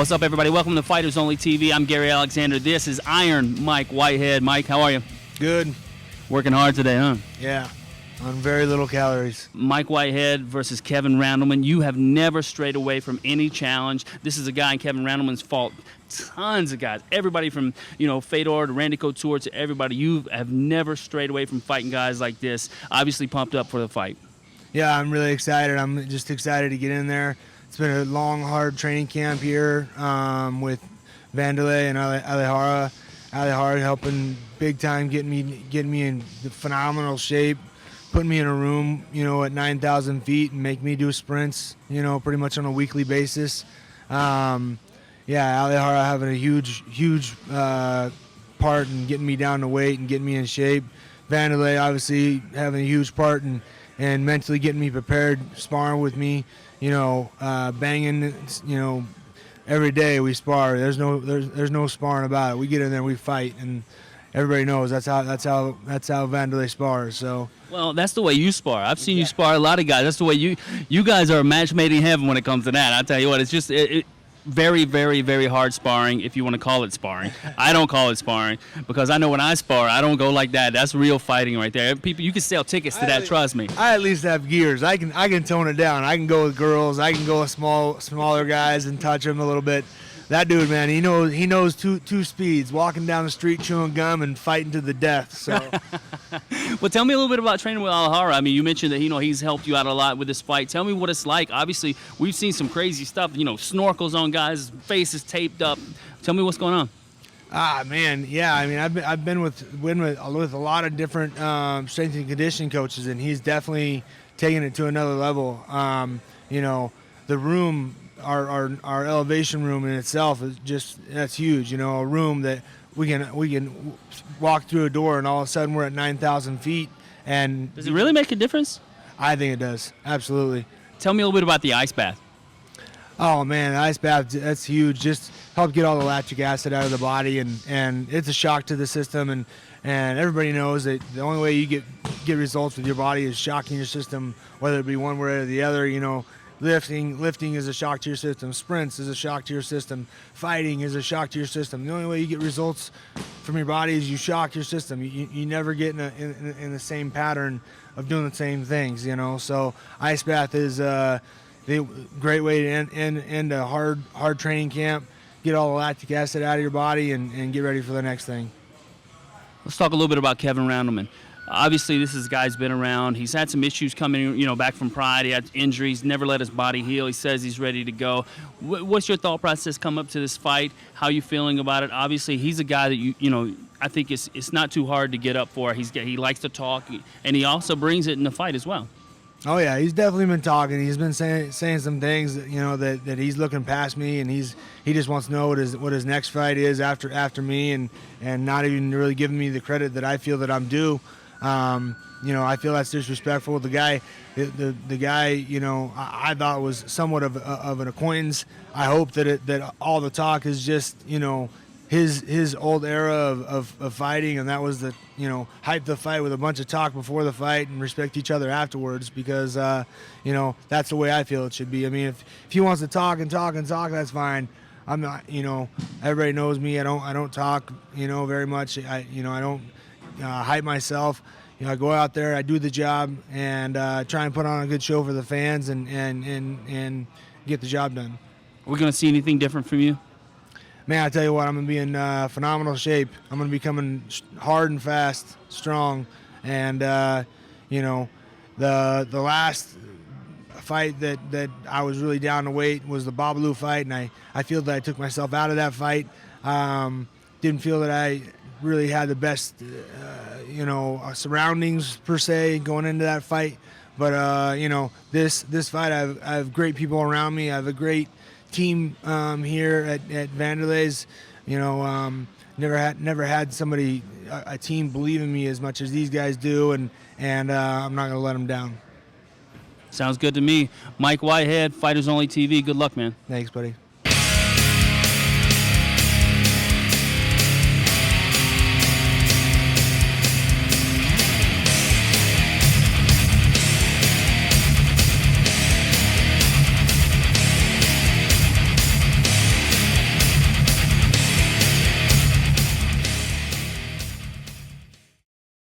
What's up, everybody? Welcome to Fighters Only TV. I'm Gary Alexander. This is Iron Mike Whitehead. Mike, how are you? Good. Working hard today, huh? Yeah, on very little calories. Mike Whitehead versus Kevin Randleman. You have never strayed away from any challenge. This is a guy in Kevin Randleman's fought tons of guys. Everybody from, Fedor to Randy Couture to everybody. You have never strayed away from fighting guys like this. Obviously pumped up for the fight. Yeah, I'm really excited. I'm just excited to get in there. It's been a long, hard training camp here with Wanderlei and Alejara. Alejara helping big time, getting me in phenomenal shape, putting me in a room, at 9,000 feet and make me do sprints, pretty much on a weekly basis. Alejara having a huge part in getting me down to weight and getting me in shape. Wanderlei obviously having a huge part and mentally getting me prepared, sparring with me, banging, every day we spar. There's no sparring about it. We get in there, we fight, and everybody knows that's how Wanderlei spars. So. Well, that's the way you spar. I've seen you spar a lot of guys. That's the way you guys are a match made in heaven when it comes to that. I tell you what, it's just very, very, very hard sparring, if you want to call it sparring. I don't call it sparring because I know when I spar, I don't go like that. That's real fighting right there. People, you can sell tickets to that. Trust me. I at least have gears. I can tone it down. I can go with girls. I can go with smaller guys and touch them a little bit. That dude, man, he knows two speeds: walking down the street, chewing gum, and fighting to the death. So. Well, tell me a little bit about training with Alejara. I mean, you mentioned that he's helped you out a lot with this fight. Tell me what it's like. Obviously, we've seen some crazy stuff. Snorkels on guys, faces taped up. Tell me what's going on. Man, yeah. I mean, I've been with a lot of different strength and conditioning coaches, and he's definitely taking it to another level. The room. Our elevation room in itself is that's huge. A room that we can walk through a door and all of a sudden we're at 9,000 feet. And does it really make a difference? I think it does. Absolutely. Tell me a little bit about the ice bath. Oh man, the ice bath, that's huge. Just help get all the lactic acid out of the body, and it's a shock to the system. And everybody knows that the only way you get results with your body is shocking your system, whether it be one way or the other. Lifting is a shock to your system. Sprints is a shock to your system. Fighting is a shock to your system. The only way you get results from your body is you shock your system. You never get in the same pattern of doing the same things, So ice bath is a great way to end a hard training camp, get all the lactic acid out of your body, and get ready for the next thing. Let's talk a little bit about Kevin Randleman. Obviously, this is a guy's been around. He's had some issues coming, back from Pride. He had injuries, never let his body heal. He says he's ready to go. What's your thought process come up to this fight? How are you feeling about it? Obviously, he's a guy that I think it's not too hard to get up for. He likes to talk, and he also brings it in the fight as well. Oh yeah, he's definitely been talking. He's been saying some things that he's looking past me, and he just wants to know what his next fight is after me, and not even really giving me the credit that I feel that I'm due. I feel that's disrespectful. The guy, I thought was somewhat of an acquaintance. I hope that all the talk is just, his old era of fighting, and that was hype the fight with a bunch of talk before the fight and respect each other afterwards, because, that's the way I feel it should be. I mean, if he wants to talk, that's fine. I'm not, everybody knows me. I don't talk, very much. I don't hype myself. I go out there, I do the job, and try and put on a good show for the fans and get the job done. Are we going to see anything different from you? Man, I tell you what, I'm going to be in phenomenal shape. I'm going to be coming hard and fast, strong, and the last fight that I was really down to weight was the Babalu fight, and I feel that I took myself out of that fight. Didn't feel that I really had the best, surroundings per se going into that fight. But this fight, I have great people around me. I have a great team here at Wanderlei's. Never had somebody, a team believe in me as much as these guys do, and I'm not gonna let them down. Sounds good to me. Mike Whitehead, Fighters Only TV. Good luck, man. Thanks, buddy.